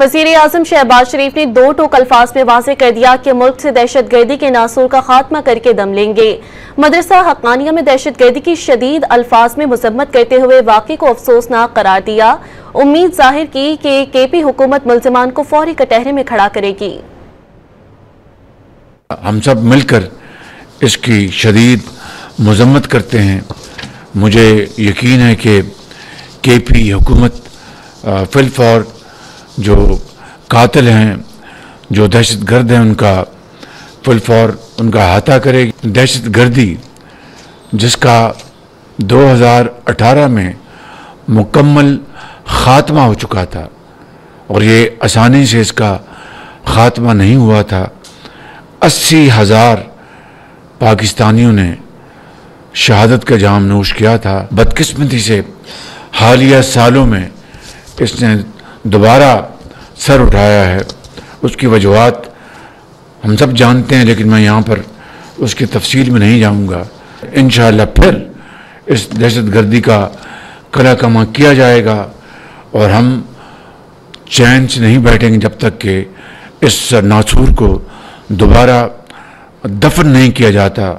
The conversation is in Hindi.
वज़ीर आज़म शहबाज शरीफ ने दो टोक अल्फाज में वाज़ेह कर दिया कि मुल्क से दहशत गर्दी के नासूर का खात्मा करके दम लेंगे। मदरसा हक़ानिया में दहशत गर्दी की शदीद अल्फाज में मज़म्मत करते हुए वाक़े को अफसोसनाक करार दिया। उम्मीद जाहिर की कि केपी हुकूमत मुल्ज़िमान को फौरी कटहरे में खड़ा करेगी। हम सब मिलकर इसकी शदीद मज़म्मत करते हैं। मुझे यकीन है कि केपी हुकूमत फिलफौर जो कातिल हैं, जो दहशत गर्द हैं, उनका फिलफौर उनका अहाता करेगी। दहशत गर्दी जिसका 2018 में मुकम्मल ख़ात्मा हो चुका था और ये आसानी से इसका ख़ात्मा नहीं हुआ था। 80,000 पाकिस्तानियों ने शहादत का जाम नोश किया था। बदकिस्मती से हालिया सालों में इसने दोबारा सर उठाया है। उसकी वजूहात हम सब जानते हैं, लेकिन मैं यहाँ पर उसकी तफसील में नहीं जाऊँगा। इंशाअल्लाह फिर इस दहशत गर्दी का कला कमा किया जाएगा और हम चैन से नहीं बैठेंगे जब तक कि इस नासूर को दोबारा दफन नहीं किया जाता।